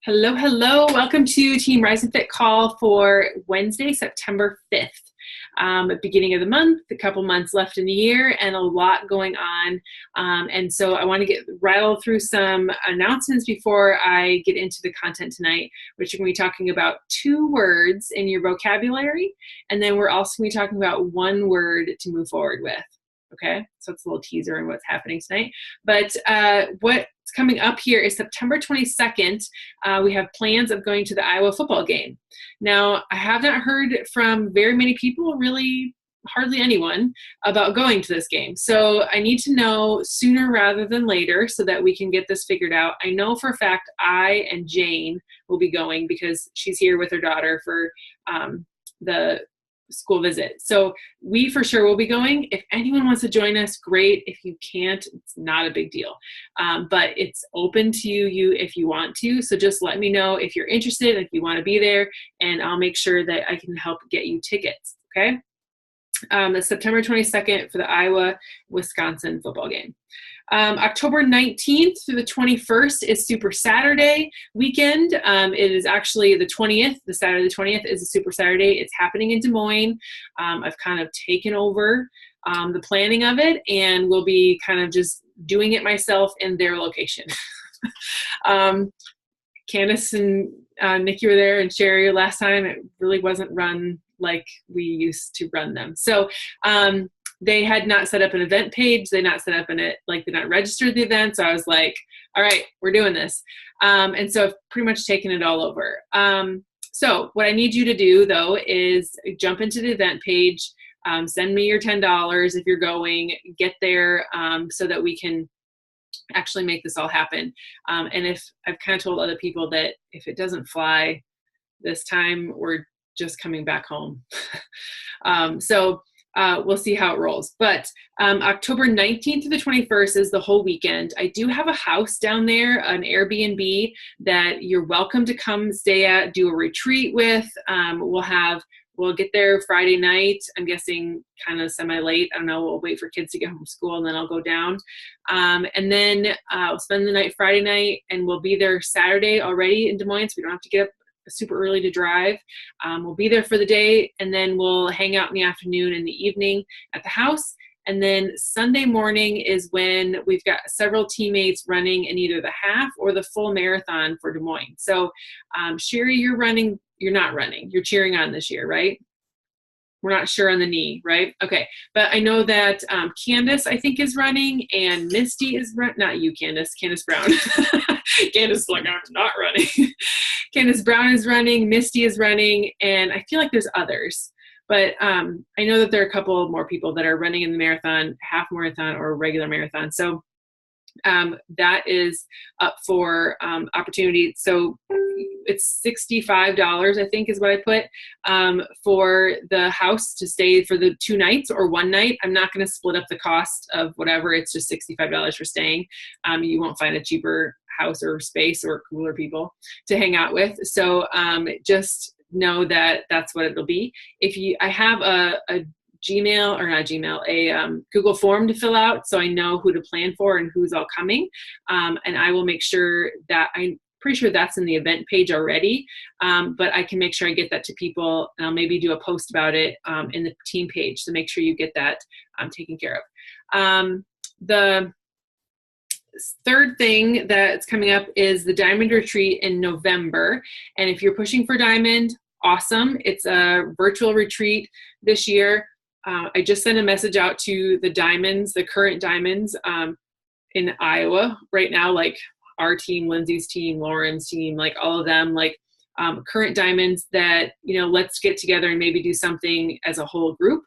Hello, hello. Welcome to Team Rise and Fit call for Wednesday, September 5th. Beginning of the month, a couple months left in the year, and a lot going on. And so I want to rattle through some announcements before I get into the content tonight, which we're going to be talking about 2 words in your vocabulary. And then we're also going to be talking about 1 word to move forward with. Okay, so it's a little teaser on what's happening tonight. But what's coming up here is September 22nd. We have plans of going to the Iowa football game. Now, I have not heard from very many people, really hardly anyone, about going to this game. So I need to know sooner rather than later so that we can get this figured out. I know for a fact I and Jane will be going because she's here with her daughter for the school visit. So we for sure will be going. If anyone wants to join us, great. If you can't, it's not a big deal. But it's open to you if you want to. So just let me know if you're interested, if you want to be there, and I'll make sure that I can help get you tickets. Okay. It's September 22nd for the Iowa-Wisconsin football game. October 19th through the 21st is Super Saturday weekend. It is actually the 20th. The Saturday the 20th is a Super Saturday. It's happening in Des Moines. I've kind of taken over the planning of it, and we'll be kind of just doing it myself in their location. Candace and Nikki were there, and Sherry last time. It really wasn't run like we used to run them. So they had not set up an event page. They not set up they not registered the event. So I was like, all right, we're doing this. And so I've pretty much taken it all over. So what I need you to do though is jump into the event page, send me your $10 if you're going, get there so that we can actually make this all happen. And if I've kind of told other people that if it doesn't fly this time, we're just coming back home. So we'll see how it rolls. But October 19th to the 21st is the whole weekend. I do have a house down there, an Airbnb that you're welcome to come stay at, do a retreat with. We'll get there Friday night. I'm guessing kind of semi-late. I don't know. We'll wait for kids to get home from school, and then I'll go down. And then I'll spend the night Friday night, and we'll be there Saturday already in Des Moines. So we don't have to get up super early to drive. We'll be there for the day, and then we'll hang out in the afternoon and the evening at the house. And then Sunday morning is when we've got several teammates running in either the half or the full marathon for Des Moines. So Sherry, you're not running. You're cheering on this year, right? We're not sure on the knee, right? Okay. But I know that Candace, I think, is running, and Misty is not you, Candace Brown. Candace is like, I'm not running. Candace Brown is running, Misty is running, and I feel like there's others. But I know that there are a couple more people that are running in the marathon, half marathon or regular marathon. So that is up for opportunity. So it's $65, I think is what I put, for the house to stay for the 2 nights or 1 night. I'm not going to split up the cost of whatever. It's just $65 for staying. You won't find a cheaper house or space or cooler people to hang out with. So just know that that's what it'll be. I have a Google form to fill out, so I know who to plan for and who's all coming. And I will make sure that I'm pretty sure that's in the event page already, but I can make sure I get that to people, and I'll maybe do a post about it in the team page. So make sure you get that taken care of. The third thing that's coming up is the Diamond Retreat in November. And if you're pushing for Diamond, awesome. It's a virtual retreat this year. I just sent a message out to the Diamonds, the current Diamonds in Iowa right now, like our team, Lindsay's team, Lauren's team, like all of them, like current Diamonds that, let's get together and maybe do something as a whole group.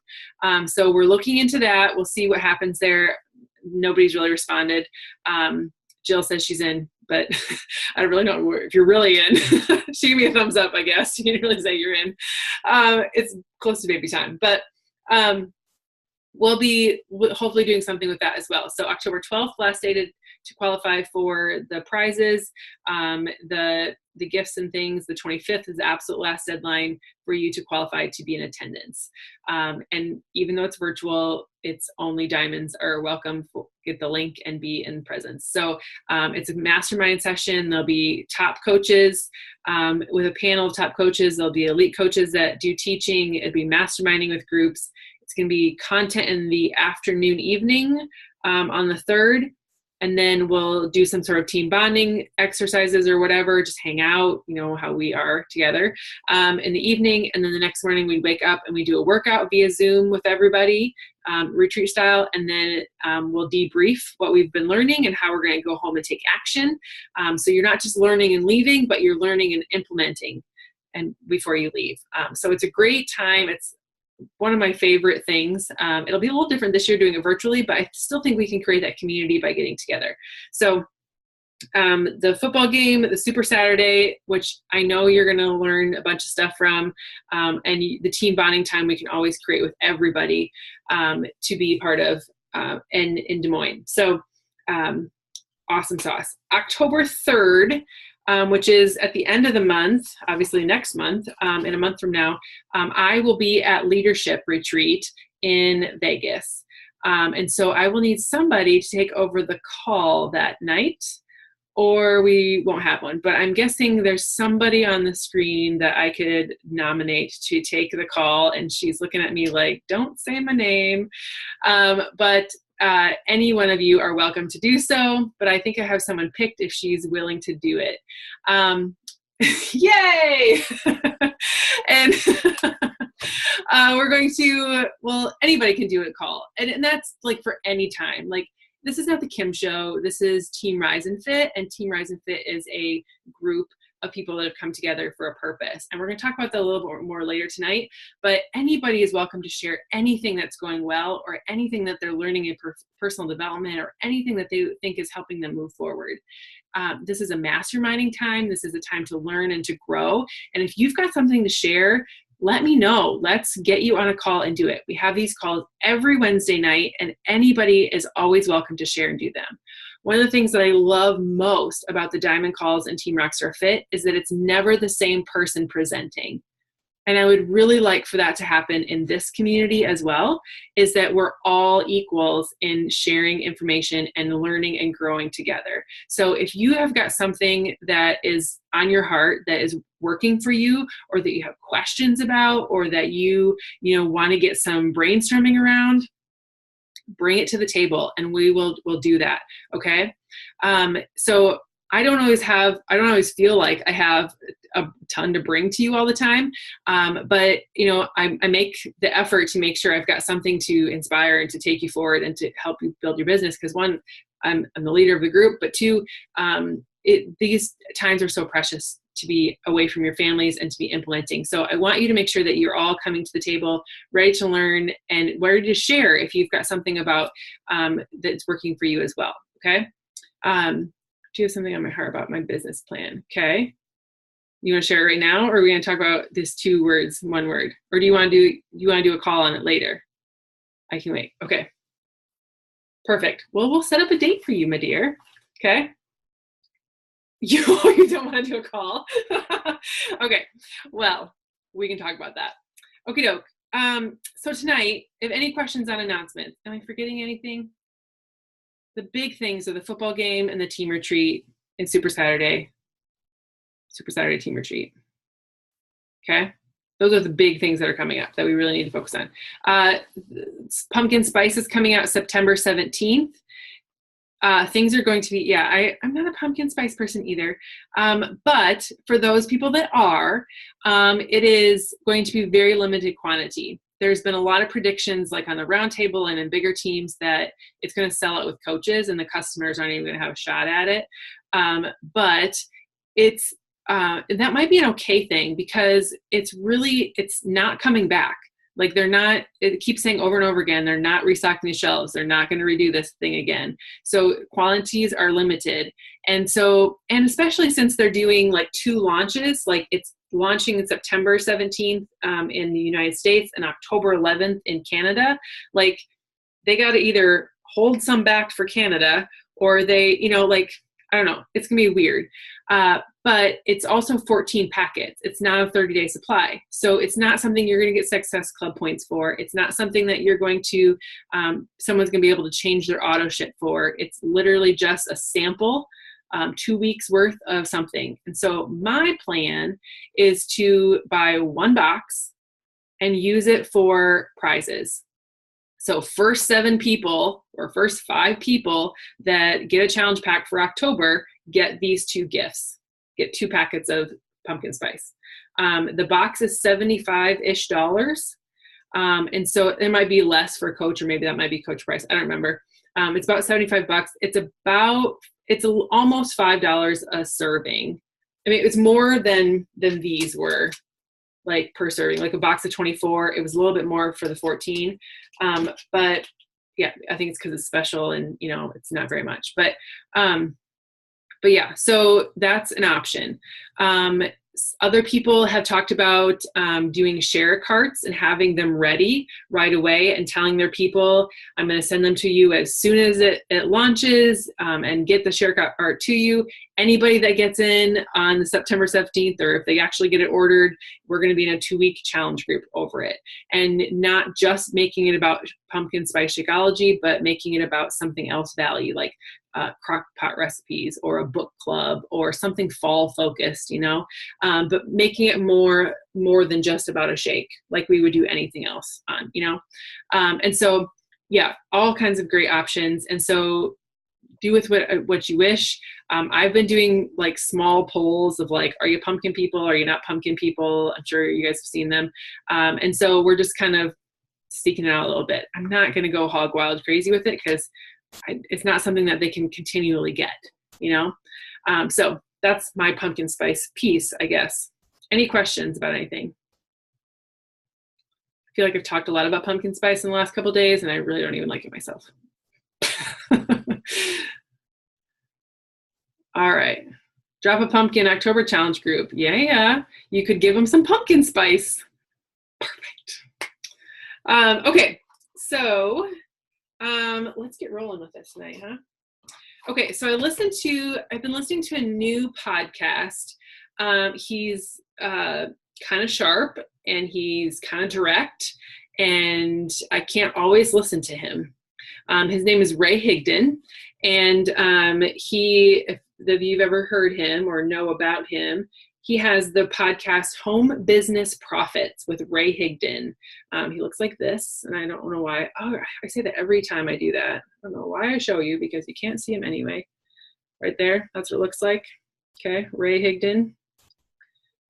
So we're looking into that. We'll see what happens there. Nobody's really responded. Jill says she's in, but I don't really know if you're really in. She gave me a thumbs up, I guess. You didn't really say you're in. It's close to baby time, but we'll be hopefully doing something with that as well. So October 12th, last day to qualify for the prizes, the gifts and things. The 25th is the absolute last deadline for you to qualify to be in attendance. And even though it's virtual, it's only diamonds are welcome. Get the link and be in presence. So it's a mastermind session. There'll be top coaches with a panel of top coaches. There'll be elite coaches that do teaching. It'll be masterminding with groups. It's going to be content in the afternoon, evening on the 3rd. And then we'll do some sort of team bonding exercises or whatever, just hang out, you know, how we are together in the evening. And then the next morning we wake up and we do a workout via Zoom with everybody, retreat style. And then we'll debrief what we've been learning and how we're going to go home and take action. So you're not just learning and leaving, but you're learning and implementing and before you leave. So it's a great time. It's one of my favorite things. It'll be a little different this year doing it virtually, but I still think we can create that community by getting together. So the football game, the Super Saturday, which I know you're going to learn a bunch of stuff from, and the team bonding time we can always create with everybody to be part of in Des Moines. So awesome sauce. October 3rd, which is at the end of the month, obviously next month, in a month from now, I will be at Leadership Retreat in Vegas. And so I will need somebody to take over the call that night, or we won't have one. But I'm guessing there's somebody on the screen that I could nominate to take the call, and she's looking at me like, don't say my name. But any one of you are welcome to do so, but I think I have someone picked if she's willing to do it. Yay! And we're going to, well, anybody can do a call. And that's like for any time. Like, this is not the Kim show. This is Team Rise and Fit, and Team Rise and Fit is a group of people that have come together for a purpose. And we're going to talk about that a little bit more later tonight, but anybody is welcome to share anything that's going well, or anything that they're learning in personal development, or anything that they think is helping them move forward. This is a masterminding time. This is a time to learn and to grow. And if you've got something to share, let me know. Let's get you on a call and do it. We have these calls every Wednesday night, and anybody is always welcome to share and do them. One of the things that I love most about the Diamond Calls and Team Rockstar Fit is that it's never the same person presenting. And I would really like for that to happen in this community as well, is that we're all equals in sharing information and learning and growing together. So if you have got something that is on your heart that is working for you, or that you have questions about, or that you want to get some brainstorming around, bring it to the table and we'll do that. Okay. So I don't always feel like I have a ton to bring to you all the time. But I make the effort to make sure I've got something to inspire and to take you forward and to help you build your business. Cause one, I'm the leader of the group, but two, these times are so precious to be away from your families and to be implementing. So I want you to make sure that you're all coming to the table, ready to learn and ready to share if you've got something about that's working for you as well. Okay. Do you have something on my heart about my business plan? Okay. You want to share it right now, or are we going to talk about this 2 words, 1 word, or do you want to do a call on it later? I can wait. Okay. Perfect. Well, we'll set up a date for you, my dear. Okay. You don't want to do a call? Okay. Well, we can talk about that. Okie doke. So tonight, if any questions on announcements, am I forgetting anything? The big things are the football game and the team retreat and Super Saturday team retreat. Okay. Those are the big things that are coming up that we really need to focus on. Pumpkin Spice is coming out September 17th. Things are going to be, I'm not a pumpkin spice person either. But for those people that are, it is going to be very limited quantity. There's been a lot of predictions, like on the roundtable and in bigger teams, that it's going to sell out with coaches and the customers aren't even going to have a shot at it. But it's, that might be an okay thing, because it's not coming back. Like it keeps saying over and over again, they're not restocking the shelves. They're not going to redo this thing again. So quantities are limited. And especially since they're doing like 2 launches, like it's launching in September 17th in the United States and October 11th in Canada, like they got to either hold some back for Canada or they, like, I don't know, it's gonna be weird. But it's also 14 packets. It's not a 30-day supply. So it's not something you're gonna get Success Club points for. It's not something that you're going to, someone's gonna be able to change their auto ship for. It's literally just a sample, 2 weeks worth of something. And so my plan is to buy one box and use it for prizes. So first 7 people or first 5 people that get a challenge pack for October get these 2 gifts, get 2 packets of pumpkin spice. The box is $75-ish. And so it might be less for Coach, or maybe that might be Coach price. I don't remember. It's about $75. It's almost $5 a serving. I mean, it's more than these were, like, per serving. Like a box of 24, it was a little bit more for the 14. But yeah, I think it's because it's special and, it's not very much. But yeah, so that's an option. Other people have talked about doing share carts and having them ready right away and telling their people, I'm going to send them to you as soon as it launches, and get the share cart to you. Anybody that gets in on the September 17th, or if they actually get it ordered, we're going to be in a 2-week challenge group over it. And not just making it about pumpkin spice Shakeology, but making it about something else value, like crock pot recipes or a book club or something fall focused, but making it more than just about a shake, like we would do anything else on, and so, yeah, all kinds of great options. And so do with what you wish. I've been doing like small polls of like, are you pumpkin people? Are you not pumpkin people? I'm sure you guys have seen them. And so we're just kind of seeking it out a little bit. I'm not going to go hog wild crazy with it because it's not something that they can continually get, so that's my pumpkin spice piece, I guess. Any questions about anything? I feel like I've talked a lot about pumpkin spice in the last couple of days, and I really don't even like it myself. All right. Drop a pumpkin October challenge group. Yeah. You could give them some pumpkin spice. Perfect. Okay. So let's get rolling with this tonight, huh? Okay. So I've been listening to a new podcast. He's kind of sharp and he's kind of direct, and I can't always listen to him. His name is Ray Higdon, and if you've ever heard him or know about him, he has the podcast Home Business Profits with Ray Higdon. He looks like this, and I don't know why. Oh, I say that every time I do that. I don't know why I show you, because you can't see him anyway. Right there, that's what it looks like. Okay, Ray Higdon.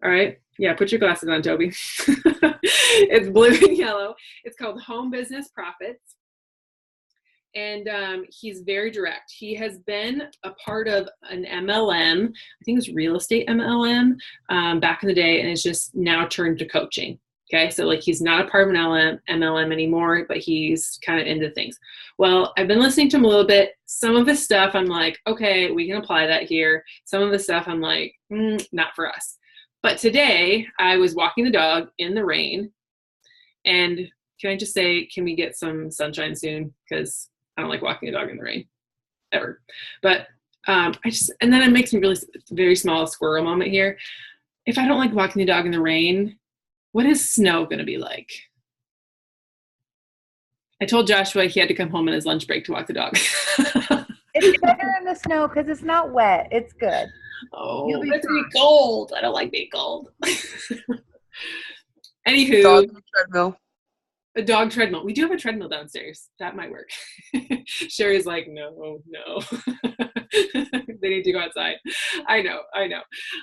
All right, yeah, put your glasses on, Toby. It's blue and yellow. It's called Home Business Profits. And he's very direct. He has been a part of an MLM, I think it was real estate MLM, back in the day, and it's just now turned to coaching. Okay, so like he's not a part of an MLM anymore, but he's kind of into things. Well, I've been listening to him a little bit. Some of his stuff I'm like, okay, we can apply that here. Some of the stuff I'm like, not for us. But today I was walking the dog in the rain, and can I just say, can we get some sunshine soon? Because I don't like walking a dog in the rain, ever. But and then it makes me really very small squirrel moment here. If I don't like walking the dog in the rain, what is snow going to be like? I told Joshua he had to come home on his lunch break to walk the dog. It's better in the snow because it's not wet. It's good. Oh, it's going to be cold. I don't like being cold. Anywho. Dog treadmill. A dog treadmill. We do have a treadmill downstairs. That might work. Sherry's like, no. They need to go outside. I know.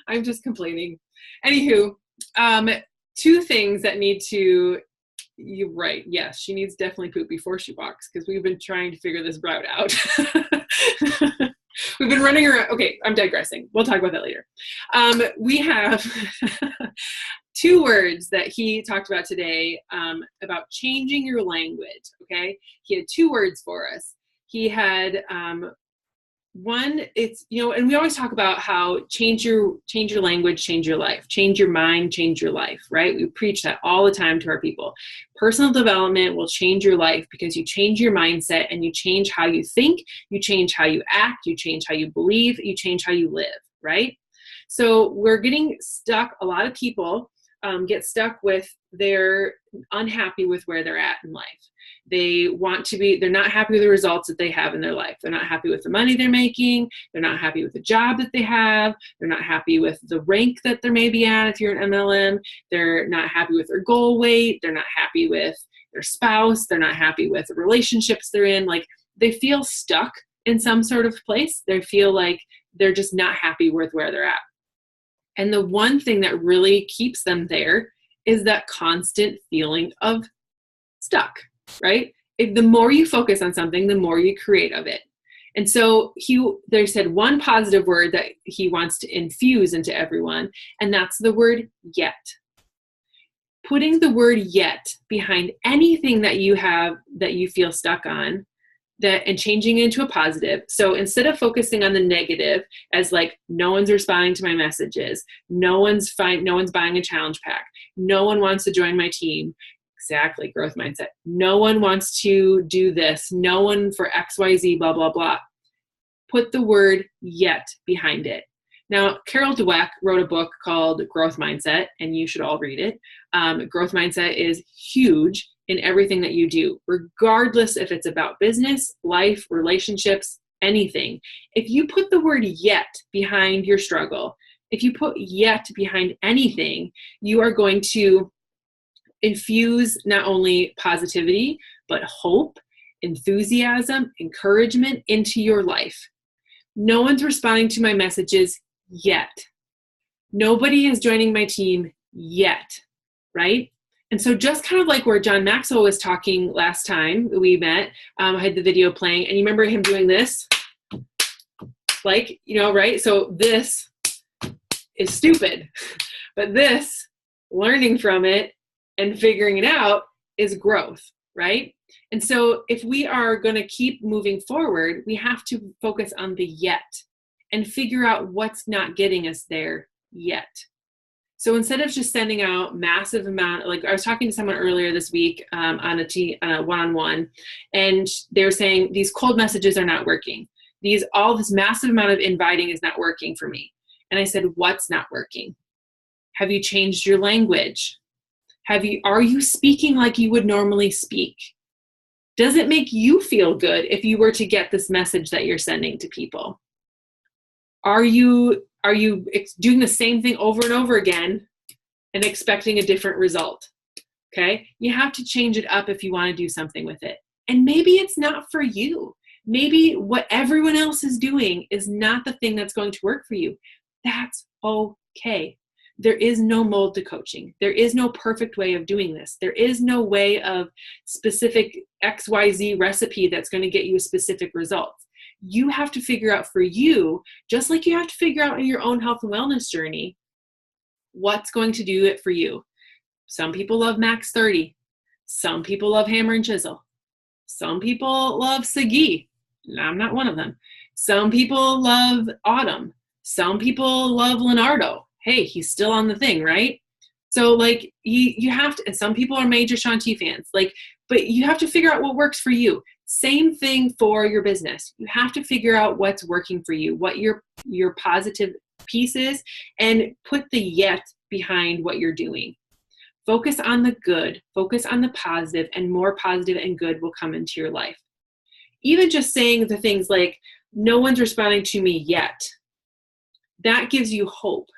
I'm just complaining. Anywho, 2 things that need to, you're right. Yes, she needs definitely poop before she walks, because we've been trying to figure this route out. We've been running around. Okay, I'm digressing. We'll talk about that later. We have 2 words that he talked about today, about changing your language. Okay, he had 2 words for us. He had one, it's, and we always talk about how change your language, change your life, change your mind, change your life, right? We preach that all the time to our people. Personal development will change your life because you change your mindset and you change how you think, you change how you act, you change how you believe, you change how you live, right? So we're getting stuck. A lot of people get stuck with, they're unhappy with where they're at in life. They're not happy with the results that they have in their life. They're not happy with the money they're making. They're not happy with the job that they have. They're not happy with the rank that they're maybe at if you're an MLM. They're not happy with their goal weight. They're not happy with their spouse. They're not happy with the relationships they're in. Like, they feel stuck in some sort of place. They feel like they're just not happy with where they're at. And the one thing that really keeps them there is that constant feeling of stuck, right? The more you focus on something, the more you create of it. And so they said one positive word that he wants to infuse into everyone, and that's the word yet. Putting the word yet behind anything that you have that you feel stuck on, and changing it into a positive. So instead of focusing on the negative as like, no one's responding to my messages, no one's buying a challenge pack, no one wants to join my team. Exactly, growth mindset. No one wants to do this. No one for XYZ, blah, blah, blah. Put the word yet behind it. Now, Carol Dweck wrote a book called Growth Mindset, and you should all read it. Growth Mindset is huge in everything that you do, regardless if it's about business, life, relationships, anything. If you put the word yet behind your struggle, if you put yet behind anything, you are going to infuse not only positivity, but hope, enthusiasm, encouragement into your life. No one's responding to my messages yet. Nobody is joining my team yet, right? And so just kind of like where John Maxwell was talking last time we met, I had the video playing, and you remember him doing this? Like, right? So this is stupid, but this, learning from it and figuring it out, is growth, right? And so if we are going to keep moving forward, we have to focus on the yet and figure out what's not getting us there yet. So instead of just sending out massive amount, like I was talking to someone earlier this week on a one-on-one, and they were saying these cold messages are not working. All this massive amount of inviting is not working for me. And I said, what's not working? Have you changed your language? Are you speaking like you would normally speak? Does it make you feel good if you were to get this message that you're sending to people? Are you doing the same thing over and over again and expecting a different result? Okay? You have to change it up if you want to do something with it. And maybe it's not for you. Maybe what everyone else is doing is not the thing that's going to work for you. That's okay. There is no mold to coaching. There is no perfect way of doing this. There is no way of specific XYZ recipe that's going to get you specific results. You have to figure out for you, just like you have to figure out in your own health and wellness journey, what's going to do it for you. Some people love Max 30. Some people love Hammer and Chisel. Some people love Sagi. I'm not one of them. Some people love Autumn. Some people love Leonardo. Hey, he's still on the thing, right? So like you have to, and some people are major Shanti fans, but you have to figure out what works for you. Same thing for your business. You have to figure out what's working for you, what your positive piece is, and put the yet behind what you're doing. Focus on the good, focus on the positive, and more positive and good will come into your life. Even just saying the things like, no one's responding to me yet, that gives you hope.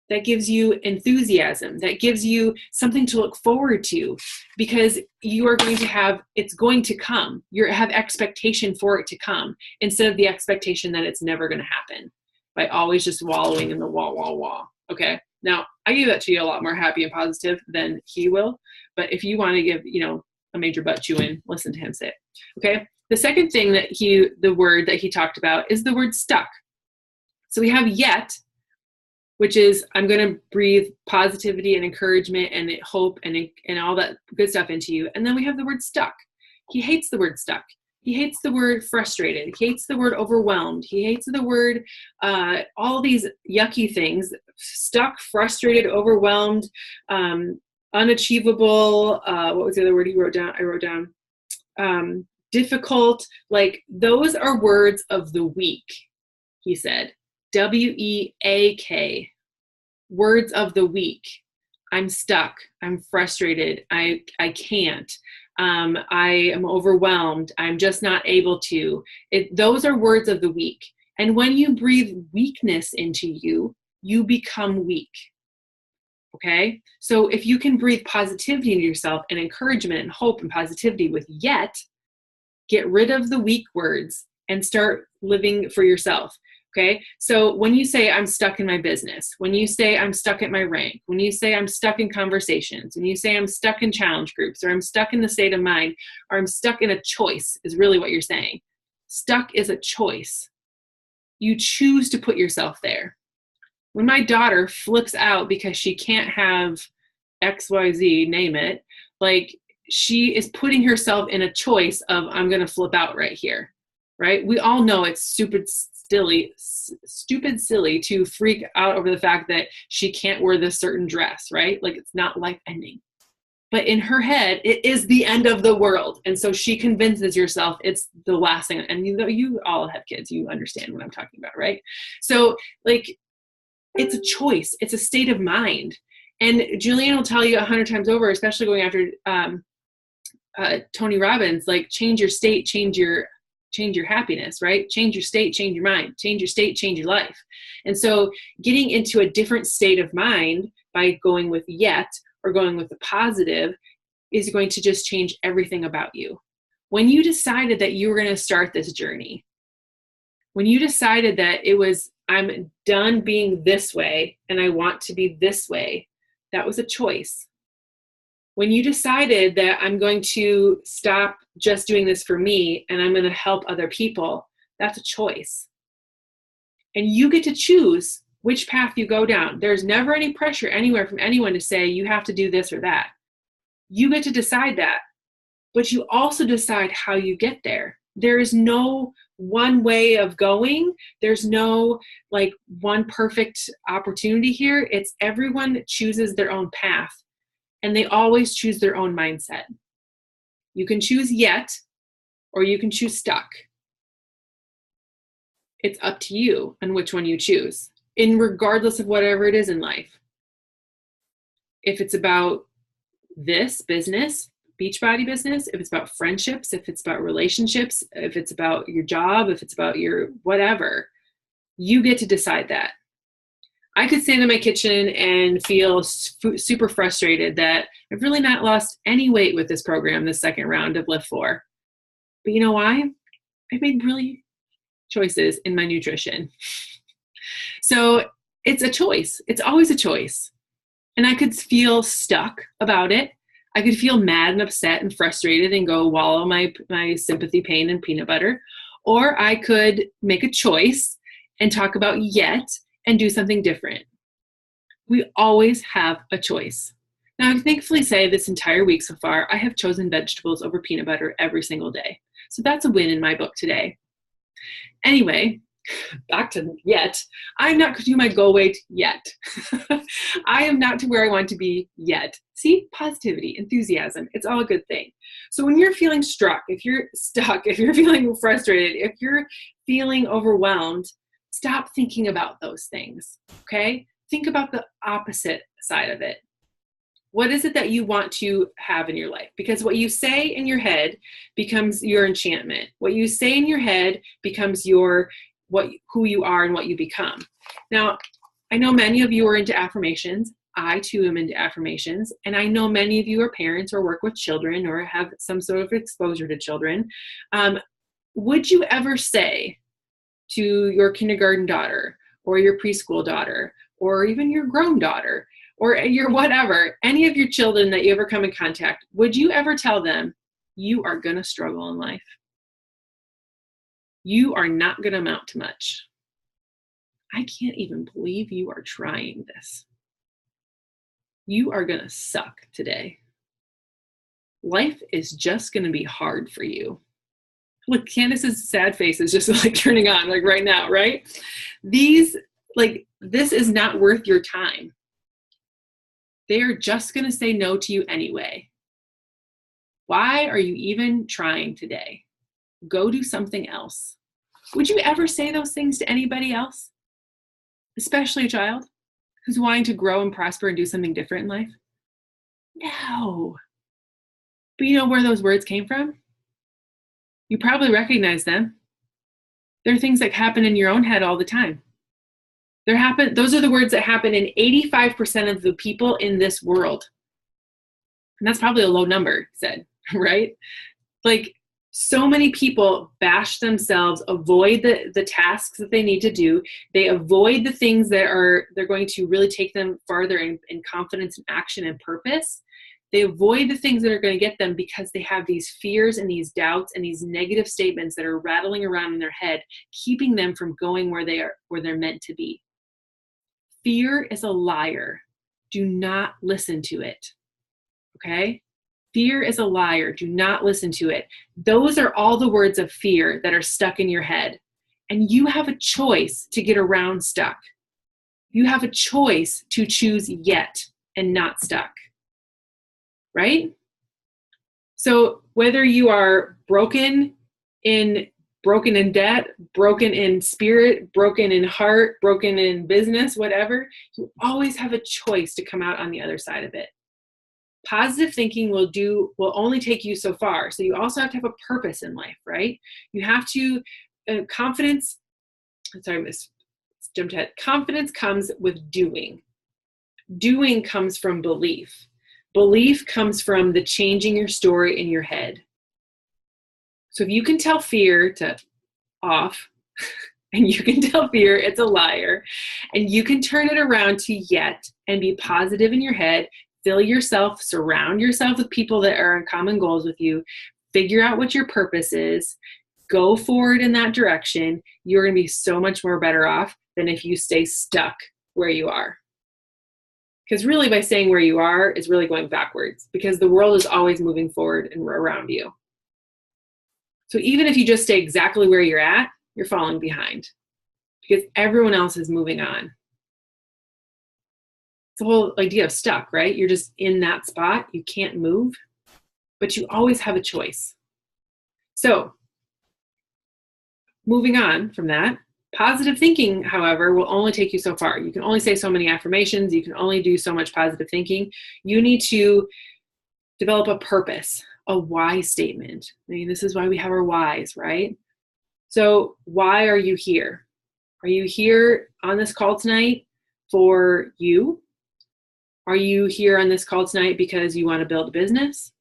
That gives you enthusiasm. That gives you something to look forward to, because you are going to have, it's going to come. You have expectation for it to come, instead of the expectation that it's never going to happen by always just wallowing in the wall. Okay. Now I give that to you a lot more happy and positive than he will. But if you want to give, a major butt chew in, listen to him say it. Okay. The second thing that the word that he talked about is the word stuck. So we have yet, which is, I'm going to breathe positivity and encouragement and hope and all that good stuff into you. And then we have the word stuck. He hates the word stuck. He hates the word frustrated. He hates the word overwhelmed. He hates the word, all these yucky things, stuck, frustrated, overwhelmed, unachievable. What was the other word he wrote down? I wrote down difficult. Like, those are words of the weak, he said. WEAK, words of the weak. I'm stuck. I'm frustrated. I can't. I am overwhelmed. I'm just not able to. Those are words of the weak. And when you breathe weakness into you, you become weak. Okay? So if you can breathe positivity into yourself and encouragement and hope and positivity with yet, get rid of the weak words and start living for yourself. Okay. So when you say I'm stuck in my business, when you say I'm stuck at my rank, when you say I'm stuck in conversations, when you say I'm stuck in challenge groups, or I'm stuck in the state of mind, or I'm stuck in a choice, is really what you're saying. Stuck is a choice. You choose to put yourself there. When my daughter flips out because she can't have XYZ, name it, like, she is putting herself in a choice of, I'm going to flip out right here, right? We all know it's stupid silly to freak out over the fact that she can't wear this certain dress, right? Like, it's not life ending. But in her head, it is the end of the world. And so she convinces herself it's the last thing. And you all have kids, you understand what I'm talking about, right? So, like, it's a choice. It's a state of mind. And Julianne will tell you 100 times over, especially going after Tony Robbins, like, change your state, change your happiness, right? Change your state, change your mind, change your state, change your life. And so getting into a different state of mind by going with yet or going with the positive is going to just change everything about you. When you decided that you were going to start this journey, when you decided that it was, I'm done being this way and I want to be this way, that was a choice. When you decided that I'm going to stop just doing this for me and I'm going to help other people, that's a choice. And you get to choose which path you go down. There's never any pressure anywhere from anyone to say you have to do this or that. You get to decide that, but you also decide how you get there. There is no one way of going. There's no like one perfect opportunity here. It's everyone chooses their own path. And they always choose their own mindset. You can choose yet, or you can choose stuck. It's up to you on which one you choose, in regardless of whatever it is in life. If it's about this business, Beachbody business, if it's about friendships, if it's about relationships, if it's about your job, if it's about your whatever, you get to decide that. I could stand in my kitchen and feel super frustrated that I've really not lost any weight with this program, this second round of Lift 4. But you know why? I've made really choices in my nutrition. So it's a choice. It's always a choice. And I could feel stuck about it. I could feel mad and upset and frustrated and go wallow my sympathy, pain, and peanut butter. Or I could make a choice and talk about yet and do something different. We always have a choice. Now, I can thankfully say this entire week so far, I have chosen vegetables over peanut butter every single day. So that's a win in my book today. Anyway, back to yet. I'm not to my goal weight yet. I am not to where I want to be yet. See, positivity, enthusiasm, it's all a good thing. So when you're feeling struck, if you're stuck, if you're feeling frustrated, if you're feeling overwhelmed, stop thinking about those things, okay? Think about the opposite side of it. What is it that you want to have in your life? Because what you say in your head becomes your enchantment. What you say in your head becomes who you are and what you become. Now, I know many of you are into affirmations. I too am into affirmations. And I know many of you are parents or work with children or have some sort of exposure to children. Would you ever say to your kindergarten daughter or your preschool daughter or even your grown daughter or your whatever, any of your children that you ever come in contact, would you ever tell them you are going to struggle in life? You are not going to amount to much. I can't even believe you are trying this. You are going to suck today. Life is just going to be hard for you. Look, Candace's sad face is just like turning on, like right now, right? These, like, this is not worth your time. They are just going to say no to you anyway. Why are you even trying today? Go do something else. Would you ever say those things to anybody else? Especially a child who's wanting to grow and prosper and do something different in life? No. But you know where those words came from? You probably recognize them. They're things that happen in your own head all the time. Those are the words that happen in 85% of the people in this world. And that's probably a low number, said, right? Like, so many people bash themselves, avoid the tasks that they need to do. They avoid the things that they're going to really take them farther in confidence and action and purpose. They avoid the things that are going to get them because they have these fears and these doubts and these negative statements that are rattling around in their head, keeping them from going where they're meant to be. Fear is a liar. Do not listen to it. Okay? Fear is a liar. Do not listen to it. Those are all the words of fear that are stuck in your head. And you have a choice to get around stuck. You have a choice to choose yet and not stuck. Right? So whether you are broken in debt, broken in spirit, broken in heart, broken in business, whatever, you always have a choice to come out on the other side of it. Positive thinking will only take you so far. So you also have to have a purpose in life, right? You have to, confidence comes with doing. Doing comes from belief. Belief comes from the changing your story in your head. So if you can tell fear to off, and you can tell fear it's a liar, and you can turn it around to yet and be positive in your head, fill yourself, surround yourself with people that are in common goals with you, figure out what your purpose is, go forward in that direction, you're going to be so much more better off than if you stay stuck where you are. Because really by staying where you are is really going backwards, because the world is always moving forward and around you. So even if you just stay exactly where you're at, you're falling behind because everyone else is moving on. The whole idea of stuck, right? You're just in that spot. You can't move, but you always have a choice. So moving on from that, positive thinking, however, will only take you so far. You can only say so many affirmations. You can only do so much positive thinking. You need to develop a purpose, a why statement. I mean, this is why we have our whys, right? So why are you here? Are you here on this call tonight for you? Are you here on this call tonight because you want to build a business?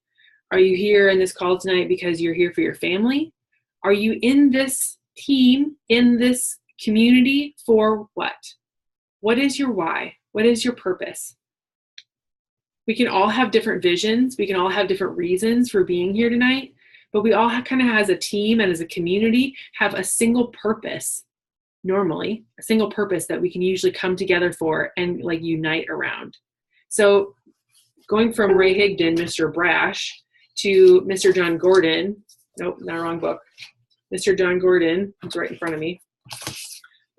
Are you here in this call tonight because you're here for your family? Are you in this team, in this community for what? What is your why? What is your purpose? We can all have different visions. We can all have different reasons for being here tonight, but we all kind of, as a team and as a community, have a single purpose. Normally, a single purpose that we can usually come together for and like unite around. So going from Ray Higdon, Mr. Brash, to Mr. John Gordon, nope, not wrong book. Mr. John Gordon, it's right in front of me,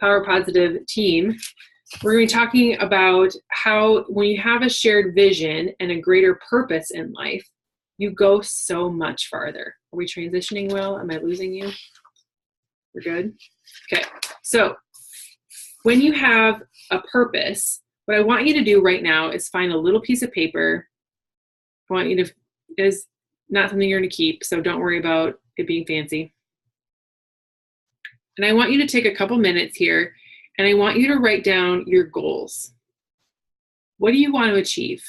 Power Positive Team. We're going to be talking about how when you have a shared vision and a greater purpose in life, you go so much farther. Are we transitioning well? Am I losing you? We're good? Okay. So when you have a purpose, what I want you to do right now is find a little piece of paper. I want you to, it is not something you're going to keep, so don't worry about it being fancy. And I want you to take a couple minutes here, and I want you to write down your goals. What do you want to achieve?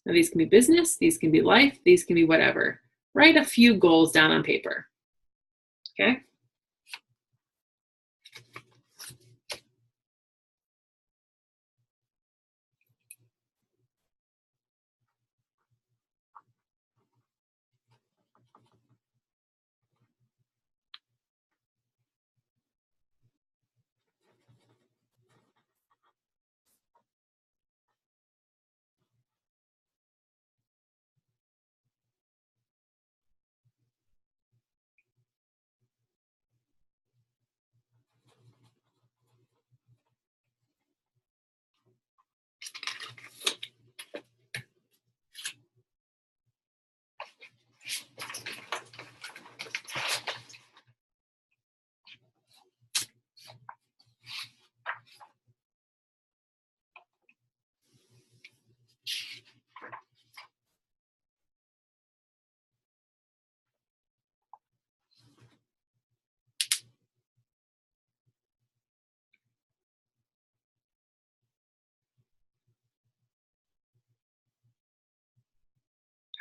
Now, these can be business, these can be life, these can be whatever. Write a few goals down on paper. Okay?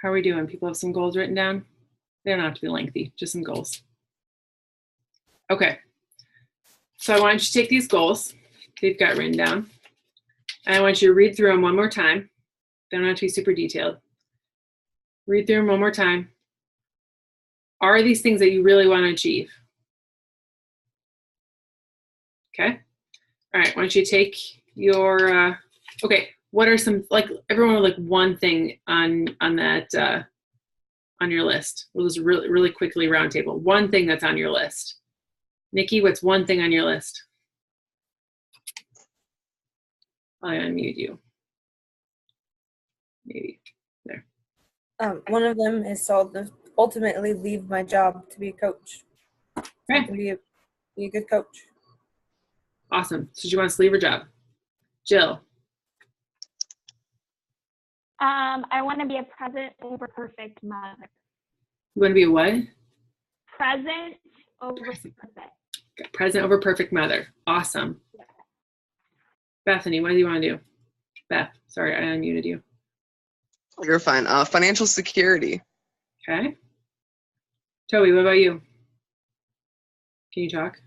How are we doing? People have some goals written down? They don't have to be lengthy, just some goals. Okay. So I want you to take these goals they've got written down, and I want you to read through them one more time. They don't have to be super detailed. Read through them one more time. Are these things that you really want to achieve? Okay. All right. Why don't you take your, okay. What are some, like, everyone would like one thing on that, on your list? We'll just really, really quickly round table. One thing that's on your list. Nikki, what's one thing on your list? I'll unmute you. Maybe. There. One of them is to ultimately leave my job to be a coach. So I Okay. can be a good coach. Awesome. So you want to leave your job? Jill. I want to be a present over perfect mother. You want to be a what? Present over perfect. Present over perfect mother. Awesome. Yeah. Bethany, what do you want to do? Beth, sorry, I unmuted you. You're fine. Financial security. Okay. Toby, what about you? Can you talk?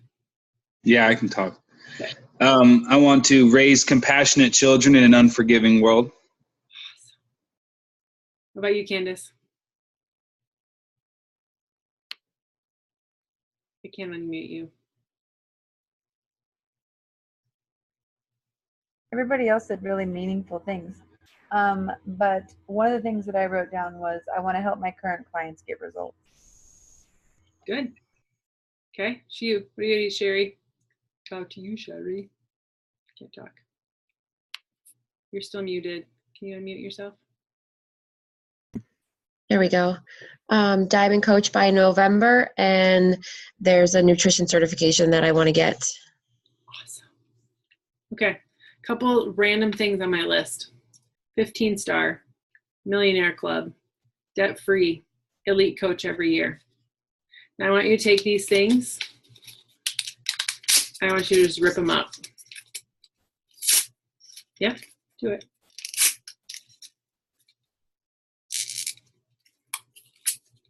Yeah, I can talk. Okay. I want to raise compassionate children in an unforgiving world. Awesome. What about you, Candace? I can't unmute you. Everybody else said really meaningful things. But one of the things that I wrote down was I want to help my current clients get results. Good. Okay. What do you do, Sherry? Talk to you, Sherry. Can't talk. You're still muted. Can you unmute yourself? There we go. Diamond coach by November, and there's a nutrition certification that I want to get. Awesome. Okay. Couple random things on my list. 15-star, millionaire club, debt-free, elite coach every year. Now I want you to take these things. I want you to just rip them up. Yeah, do it.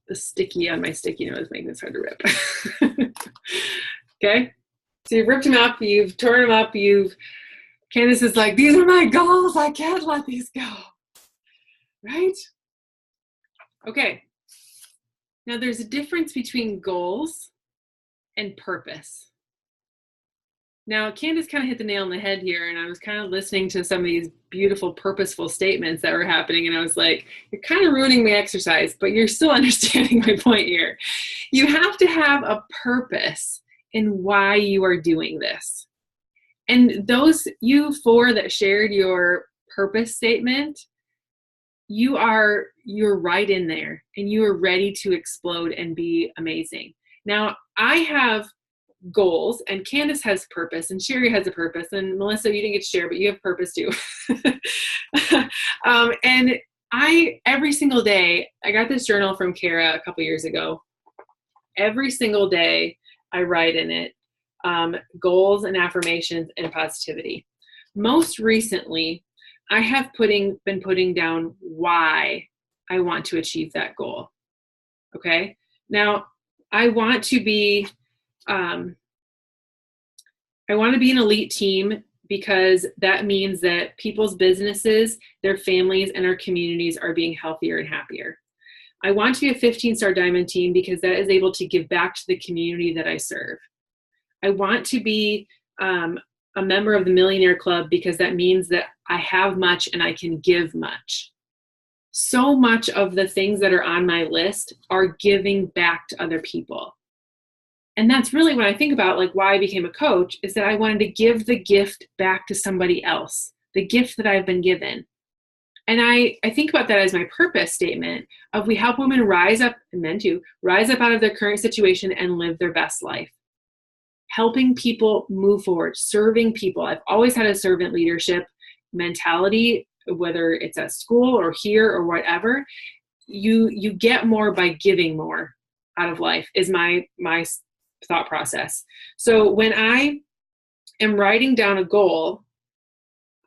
The sticky on my sticky note is making this hard to rip. Okay, so you've ripped them up, you've torn them up, Candace is like, these are my goals, I can't let these go. Right? Okay. Now there's a difference between goals and purpose. Now, Candace kind of hit the nail on the head here, and I was kind of listening to some of these beautiful, purposeful statements that were happening, and I was like, you're kind of ruining my exercise, but you're still understanding my point here. You have to have a purpose in why you are doing this. And those, you four that shared your purpose statement, you're right in there, and you are ready to explode and be amazing. Now, I have goals, and Candace has purpose, and Sherry has a purpose, and Melissa, you didn't get to share, but you have purpose too. And every single day, I got this journal from Kara a couple years ago. Every single day, I write in it goals and affirmations and positivity. Most recently, I have been putting down why I want to achieve that goal. Okay. Now, I want to be an elite team because that means that people's businesses, their families, and our communities are being healthier and happier. I want to be a 15-star diamond team because that is able to give back to the community that I serve. I want to be a member of the Millionaire Club because that means that I have much and I can give much. So much of the things that are on my list are giving back to other people. And that's really when I think about like why I became a coach, is that I wanted to give the gift back to somebody else, the gift that I've been given. And I think about that as my purpose statement of we help women rise up, and men too, rise up out of their current situation and live their best life. Helping people move forward, serving people. I've always had a servant leadership mentality, whether it's at school or here or whatever. You get more by giving more out of life is my thought process. So when I am writing down a goal,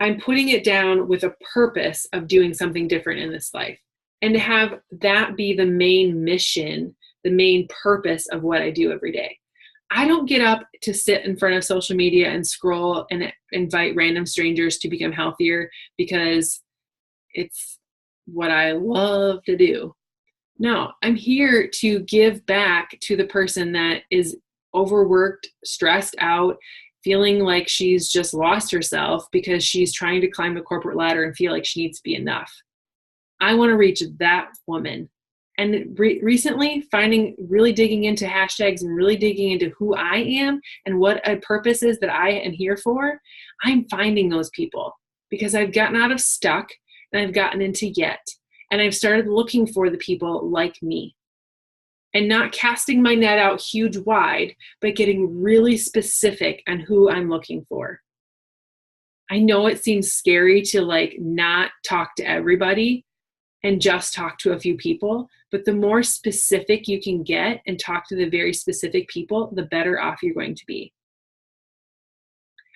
I'm putting it down with a purpose of doing something different in this life. and to have that be the main mission, the main purpose of what I do every day. I don't get up to sit in front of social media and scroll and invite random strangers to become healthier because it's what I love to do. No, I'm here to give back to the person that is overworked, stressed out, feeling like she's just lost herself because she's trying to climb the corporate ladder and feel like she needs to be enough. I want to reach that woman. And recently, really digging into hashtags and really digging into who I am and what a purpose is that I am here for, I'm finding those people because I've gotten out of stuck and I've gotten into yet. And I've started looking for the people like me and not casting my net out huge wide, but getting really specific on who I'm looking for. I know it seems scary to like not talk to everybody and just talk to a few people, but the more specific you can get and talk to the very specific people, the better off you're going to be.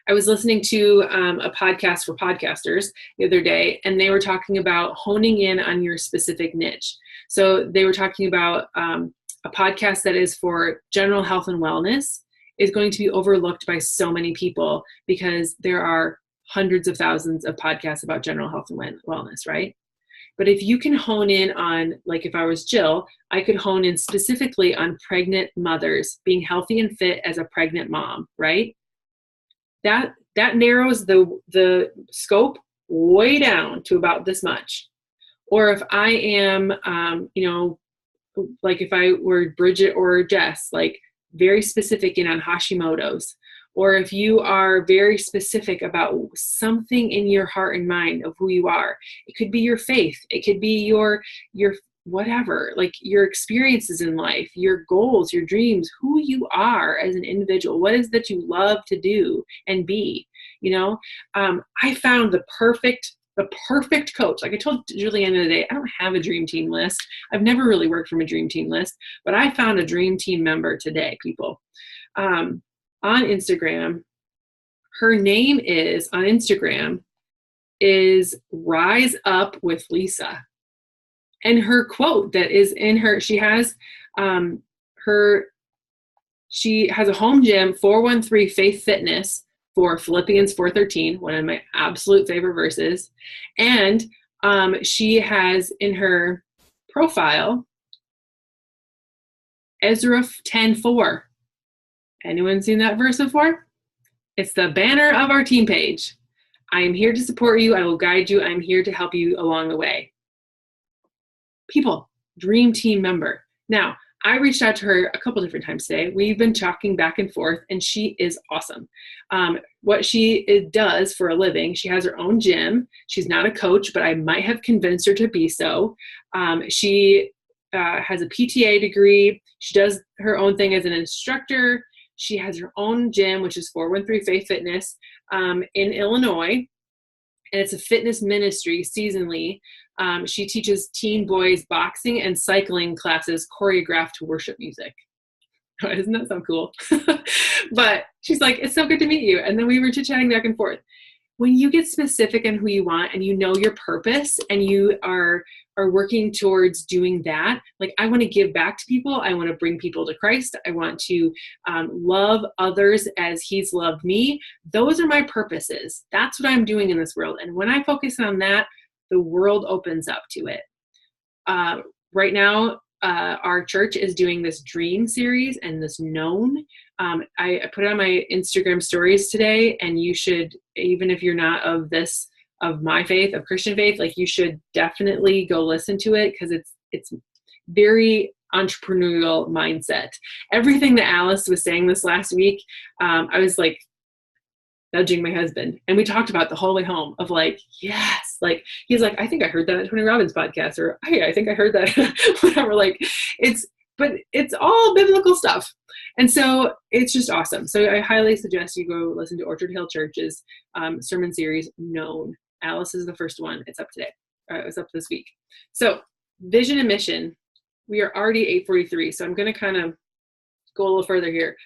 I was listening to a podcast for podcasters the other day, and they were talking about honing in on your specific niche. So they were talking about a podcast that is for general health and wellness is going to be overlooked by so many people because there are hundreds of thousands of podcasts about general health and wellness, right? But if you can hone in on, like if I was Jill, I could hone in specifically on pregnant mothers, being healthy and fit as a pregnant mom, right? That narrows the scope way down to about this much. Or if I am, like if I were Bridget or Jess, like very specific in on Hashimoto's, or if you are very specific about something in your heart and mind of who you are, it could be your faith, it could be your whatever, like your experiences in life, your goals, your dreams, who you are as an individual, what is that you love to do and be, I found the perfect coach. Like I told Julianne the other day, I don't have a dream team list. I've never really worked from a dream team list, but I found a dream team member today, people. On Instagram, her name is on Instagram is Rise Up with Lisa. And her quote that is in her, she has a home gym, 413 Faith Fitness for Philippians 4:13, one of my absolute favorite verses. And she has in her profile, Ezra 10:4. Anyone seen that verse before? It's the banner of our team page. I am here to support you. I will guide you. I'm here to help you along the way. People, dream team member. Now, I reached out to her a couple different times today. We've been talking back and forth, and she is awesome. What she does for a living, she has her own gym. She's not a coach, but I might have convinced her to be so. She has a PTA degree. She does her own thing as an instructor. She has her own gym, which is 413 Faith Fitness in Illinois, and it's a fitness ministry seasonally. She teaches teen boys boxing and cycling classes choreographed to worship music. Doesn't that sound cool? But she's like, it's so good to meet you. And then we were chit-chatting back and forth. When you get specific on who you want and you know your purpose and you are working towards doing that, like I want to give back to people. I want to bring people to Christ. I want to love others as he's loved me. Those are my purposes. That's what I'm doing in this world. And when I focus on that, the world opens up to it. Right now, our church is doing this dream series and this known. I put it on my Instagram stories today, and you should, even if you're not of my faith, of Christian faith, like you should definitely go listen to it because it's very entrepreneurial mindset. Everything that Alice was saying this last week, I was like nudging my husband, and we talked about the whole way home of like, yes, like he's like, I think I heard that at Tony Robbins podcast, or hey, I think I heard that, whatever. Like but it's all biblical stuff. And so it's just awesome. So I highly suggest you go listen to Orchard Hill Church's sermon series, Known. Alice is the first one. It's up today. It was up this week. So vision and mission, we are already 8:43. So I'm going to kind of go a little further here.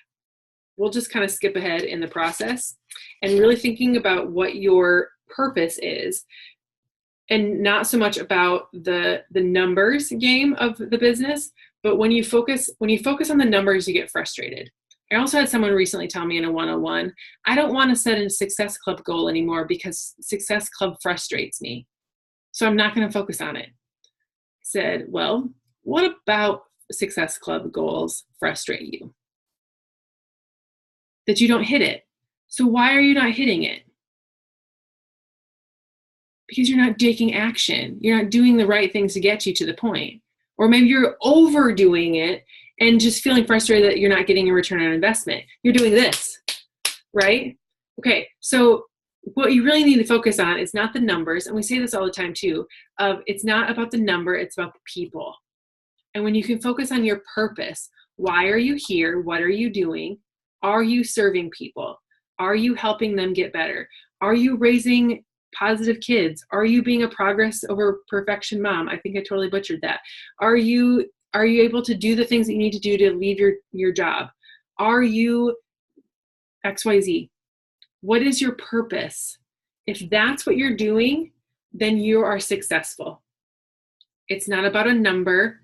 We'll just kind of skip ahead in the process and really thinking about what your purpose is. and not so much about the numbers game of the business, but when you focus on the numbers, you get frustrated. I also had someone recently tell me in a one-on-one, I don't want to set a Success Club goal anymore because Success Club frustrates me. So I'm not going to focus on it. I said, well, what about Success Club goals frustrate you? That you don't hit it. So why are you not hitting it? Because you're not taking action. You're not doing the right things to get you to the point. Or maybe you're overdoing it and just feeling frustrated that you're not getting a return on investment. You're doing this, right? Okay, so what you really need to focus on is not the numbers, and we say this all the time too, it's not about the number, it's about the people. And when you can focus on your purpose, why are you here? What are you doing? Are you serving people? Are you helping them get better? Are you raising positive kids? Are you being a progress over perfection mom? I think I totally butchered that. Are you able to do the things that you need to do to leave your job? Are you XYZ? What is your purpose? If that's what you're doing, then you are successful. It's not about a number.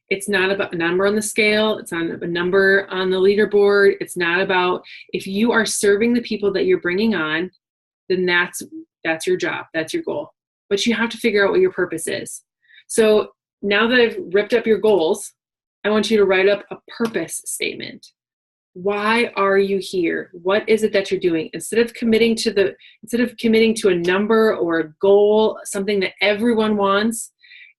It's not about a number on the scale. It's not a number on the leaderboard. It's not about, if you are serving the people that you're bringing on, then that's your job. That's your goal. But you have to figure out what your purpose is. So now that I've ripped up your goals, I want you to write up a purpose statement. Why are you here? What is it that you're doing? Instead of committing to a number or a goal, something that everyone wants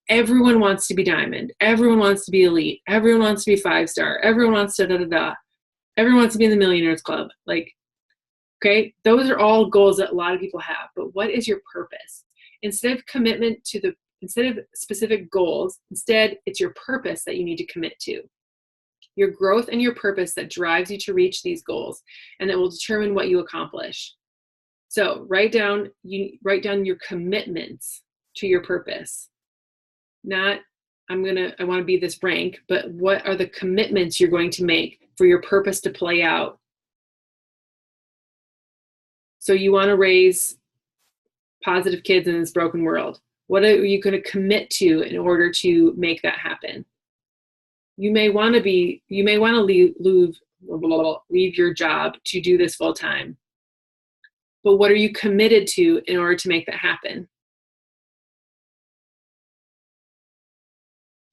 to be diamond. Everyone wants to be elite. Everyone wants to be 5-star. Everyone wants to Everyone wants to be in the Millionaires Club. Okay, those are all goals that a lot of people have. But what is your purpose? Instead of specific goals, instead it's your purpose that you need to commit to. Your growth and your purpose that drives you to reach these goals, and that will determine what you accomplish. So write down your commitments to your purpose. Not, I want to be this rank, but what are the commitments you're going to make for your purpose to play out? So you want to raise positive kids in this broken world. What are you going to commit to in order to make that happen? You may want to leave your job to do this full time. But what are you committed to in order to make that happen?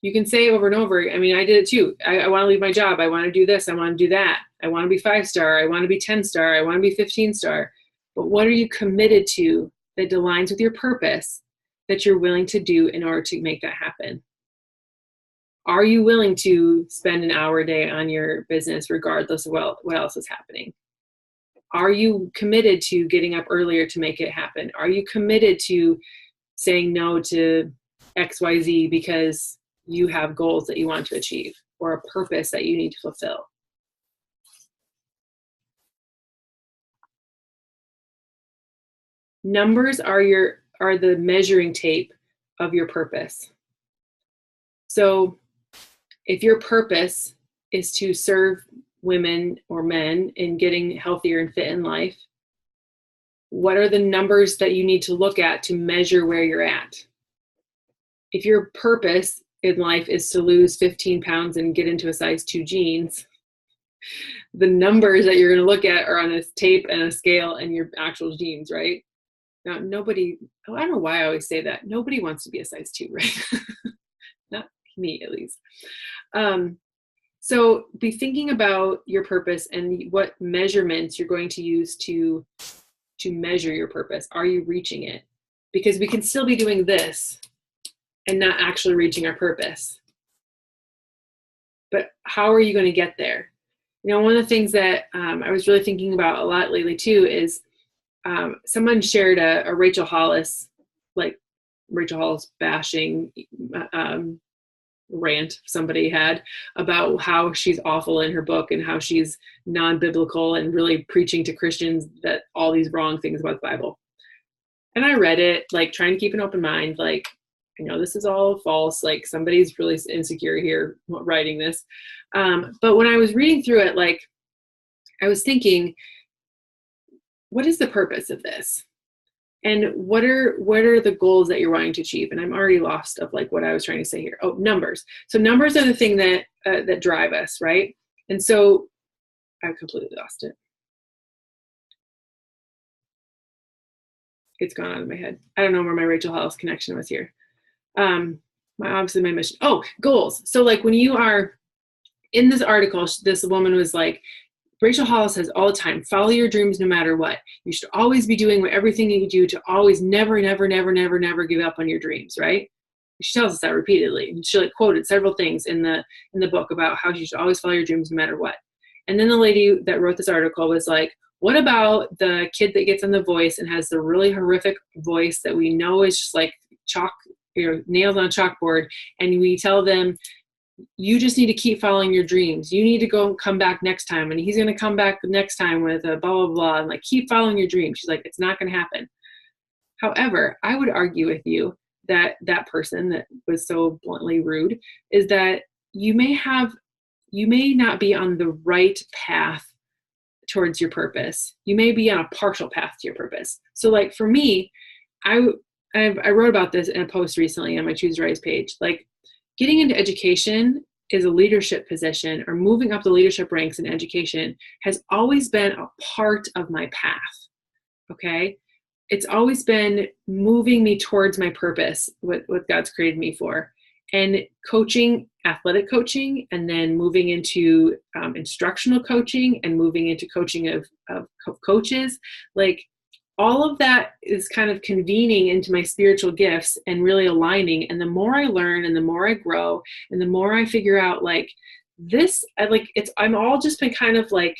You can say over and over, I mean, I did it too. I want to leave my job. I want to do this. I want to do that. I want to be 5-star. I want to be 10-star. I want to be 15-star. But what are you committed to that aligns with your purpose that you're willing to do in order to make that happen? Are you willing to spend an hour a day on your business regardless of what else is happening? Are you committed to getting up earlier to make it happen? Are you committed to saying no to XYZ because you have goals that you want to achieve or a purpose that you need to fulfill? Numbers are the measuring tape of your purpose. So if your purpose is to serve women or men in getting healthier and fit in life, what are the numbers that you need to look at to measure where you're at? If your purpose in life is to lose 15 pounds and get into a size 2 jeans, the numbers that you're going to look at are on a tape and a scale and your actual jeans, right? Now, I don't know why I always say that. Nobody wants to be a size 2, right? Not me, at least. So be thinking about your purpose and what measurements you're going to use to measure your purpose. Are you reaching it? Because we can still be doing this and not actually reaching our purpose. But how are you going to get there? One of the things that I was really thinking about a lot lately too is someone shared a Rachel Hollis bashing rant somebody had about how she's awful in her book and how she's non-biblical and really preaching to Christians that all these wrong things about the Bible. And I read it, trying to keep an open mind, I know this is all false, somebody's really insecure here writing this. But when I was reading through it, I was thinking, what is the purpose of this? And what are the goals that you're wanting to achieve? And I'm already lost of like what I was trying to say here. Oh, numbers. So numbers are the thing that that drive us, right? And so I completely lost it. It's gone out of my head. I don't know where my Rachel Hollis connection was here. Obviously my mission. Oh, goals. So like when you are in this article, this woman was like, Rachel Hollis says all the time, follow your dreams no matter what. You should always be doing everything you do to always never give up on your dreams, right? She tells us that repeatedly. And she like quoted several things in the book about how you should always follow your dreams no matter what. And then the lady that wrote this article was like, what about the kid that gets on The Voice and has the really horrific voice that we know is just like chalk, nails on a chalkboard, and we tell them, you just need to keep following your dreams. You need to go come back next time. And he's going to come back next time with a blah, blah, blah. And like, keep following your dreams. She's like, it's not going to happen. However, I would argue with you that that person that was so bluntly rude is that you may not be on the right path towards your purpose. You may be on a partial path to your purpose. So like for me, I wrote about this in a post recently on my Choose Rise page. Like, getting into education is a leadership position, or moving up the leadership ranks in education has always been a part of my path, okay? It's always been moving me towards my purpose, what God's created me for. And coaching, athletic coaching, and then moving into instructional coaching and moving into coaching of coaches, like all of that is kind of convening into my spiritual gifts and really aligning. And the more I learn and the more I grow and the more I figure out like this, I'm all just been kind of like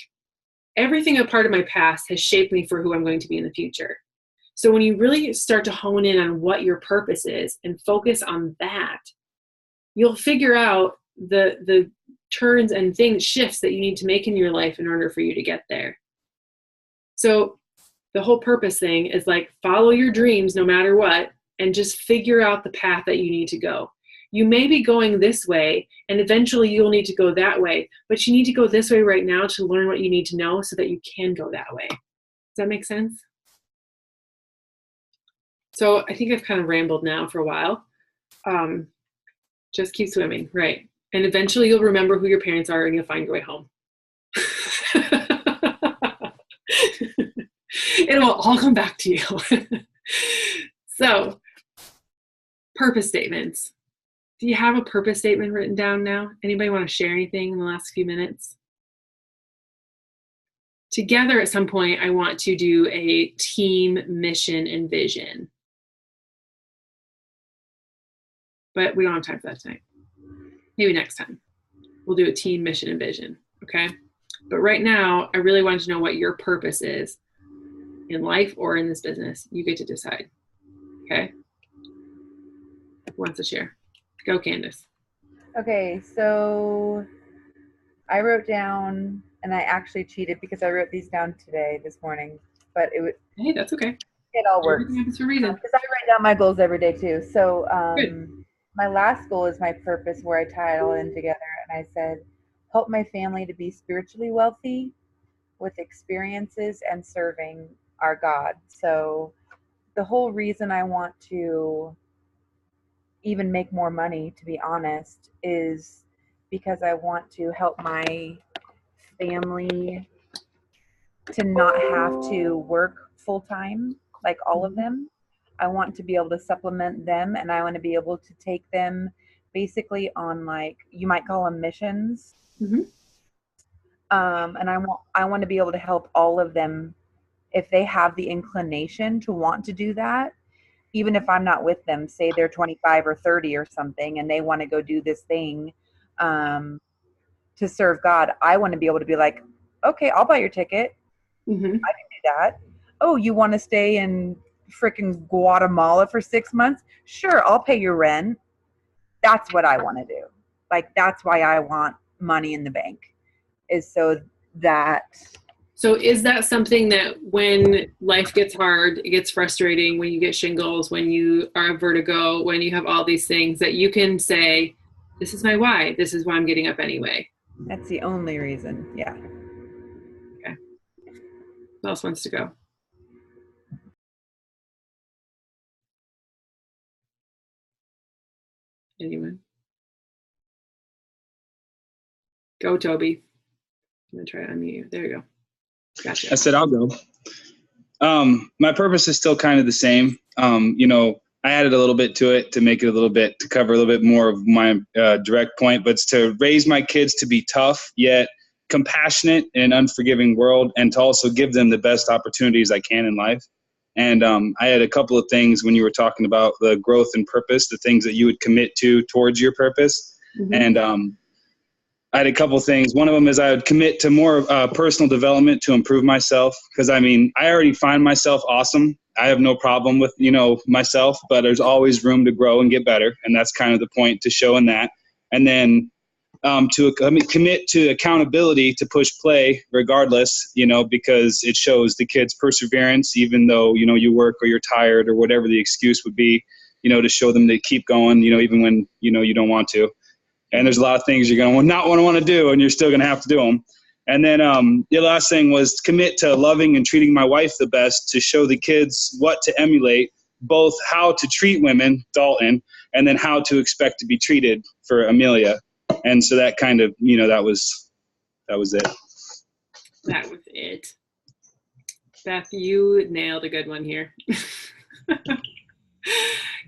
everything a part of my past has shaped me for who I'm going to be in the future. So when you really start to hone in on what your purpose is and focus on that, you'll figure out the turns and shifts that you need to make in your life in order for you to get there. So the whole purpose thing is like, follow your dreams no matter what, and just figure out the path that you need to go. You may be going this way, and eventually you'll need to go that way, but you need to go this way right now to learn what you need to know so that you can go that way. Does that make sense? So I think I've kind of rambled now for a while. Just keep swimming, right? And eventually you'll remember who your parents are and you'll find your way home. It will all come back to you. So, purpose statements. Do you have a purpose statement written down now? Anybody want to share anything in the last few minutes? Together at some point, I want to do a team mission and vision. But we don't have time for that tonight. Maybe next time. We'll do a team mission and vision, okay? But right now, I really want to know what your purpose is in life or in this business. You get to decide, okay? Who wants to share? Go, Candace. Okay, so I wrote down, and I actually cheated because I wrote these down this morning, but Hey, that's okay. It all works. Everything happens for a reason. Because I write down my goals every day too. So Good. My last goal is my purpose, where I tie it all in together, and I said, help my family to be spiritually wealthy with experiences and serving our God. So the whole reason I want to even make more money, to be honest, is because I want to help my family to not have to work full time, like all of them. I want to be able to supplement them, and I want to be able to take them basically on, like, you might call them missions. Mm-hmm. And I want to be able to help all of them if they have the inclination to want to do that, even if I'm not with them. Say they're 25 or 30 or something, and they want to go do this thing to serve God. I want to be able to be like, okay, I'll buy your ticket. Mm-hmm. I can do that. Oh, you want to stay in freaking Guatemala for 6 months? Sure, I'll pay your rent. That's what I want to do. Like, that's why I want money in the bank, is so that. So is that something that when life gets hard, it gets frustrating, when you get shingles, when you are vertigo, when you have all these things, that you can say, this is my why. This is why I'm getting up anyway. That's the only reason. Yeah. Okay. Who else wants to go? Anyone? Go, Toby. I'm going to try to unmute you. There you go. Gotcha. I said I'll go. My purpose is still kind of the same. I added a little bit to it to make it a little bit, to cover a little bit more of my direct point, but it's to raise my kids to be tough, yet compassionate in an unforgiving world, and to also give them the best opportunities I can in life. And I had a couple of things when you were talking about the growth and purpose, the things that you would commit to towards your purpose. Mm-hmm. And I had a couple of things. One of them is I would commit to more personal development to improve myself. Because, I already find myself awesome. I have no problem with, myself, but there's always room to grow and get better. And that's kind of the point, to show in that. And then to commit to accountability to push play regardless, because it shows the kids perseverance, even though, you work or you're tired or whatever the excuse would be, to show them to keep going, even when, you don't want to. And there's a lot of things you're going to not want to do, and you're still going to have to do them. And then the last thing was commit to loving and treating my wife the best, to show the kids what to emulate, both how to treat women, Dalton, and then how to expect to be treated for Amelia. And so that kind of, that was it. That was it. Beth, you nailed a good one here.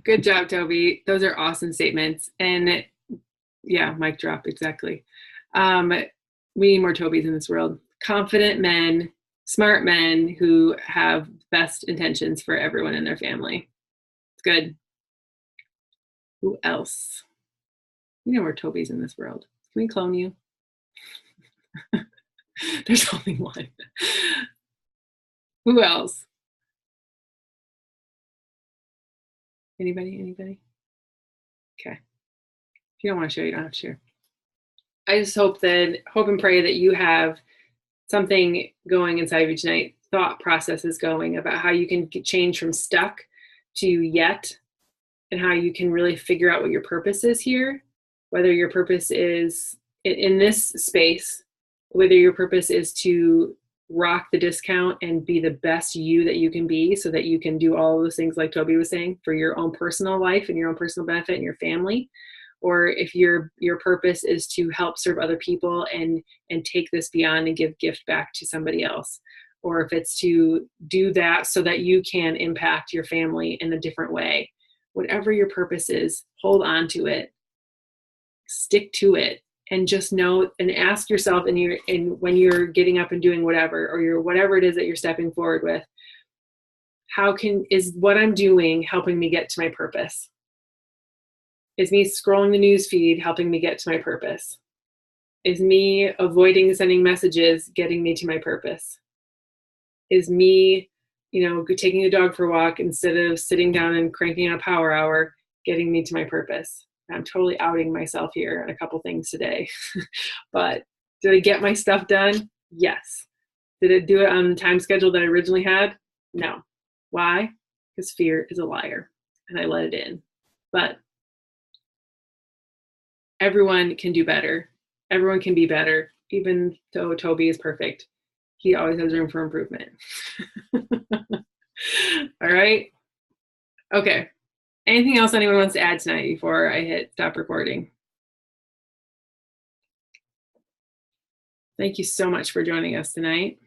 Good job, Toby. Those are awesome statements. And yeah, mic drop, exactly. We need more Tobys in this world. Confident men, smart men who have best intentions for everyone in their family. It's good. Who else? We know more Tobys in this world. Can we clone you? There's only one. Who else? Anybody? Okay. If you don't want to share, you don't have to share. I just hope and pray that you have something going inside of you tonight, thought processes going about how you can change from stuck to yet, and how you can really figure out what your purpose is here, whether your purpose is in this space, whether your purpose is to rock the discount and be the best you that you can be, so that you can do all of those things like Toby was saying for your own personal life and your own personal benefit and your family. Or if your purpose is to help serve other people and take this beyond and give gift back to somebody else. Or if it's to do that so that you can impact your family in a different way. Whatever your purpose is, hold on to it, stick to it, and just know and ask yourself and when you're getting up and doing whatever, or whatever it is that you're stepping forward with, is what I'm doing helping me get to my purpose? Is me scrolling the news feed helping me get to my purpose? Is me avoiding sending messages getting me to my purpose? Is me, taking a dog for a walk instead of sitting down and cranking out a power hour getting me to my purpose? I'm totally outing myself here on a couple things today. But did I get my stuff done? Yes. Did it do it on the time schedule that I originally had? No. Why? Because fear is a liar, and I let it in. But everyone can do better. Everyone can be better. Even though Toby is perfect, he always has room for improvement. All right. Okay. Anything else anyone wants to add tonight before I hit stop recording? Thank you so much for joining us tonight.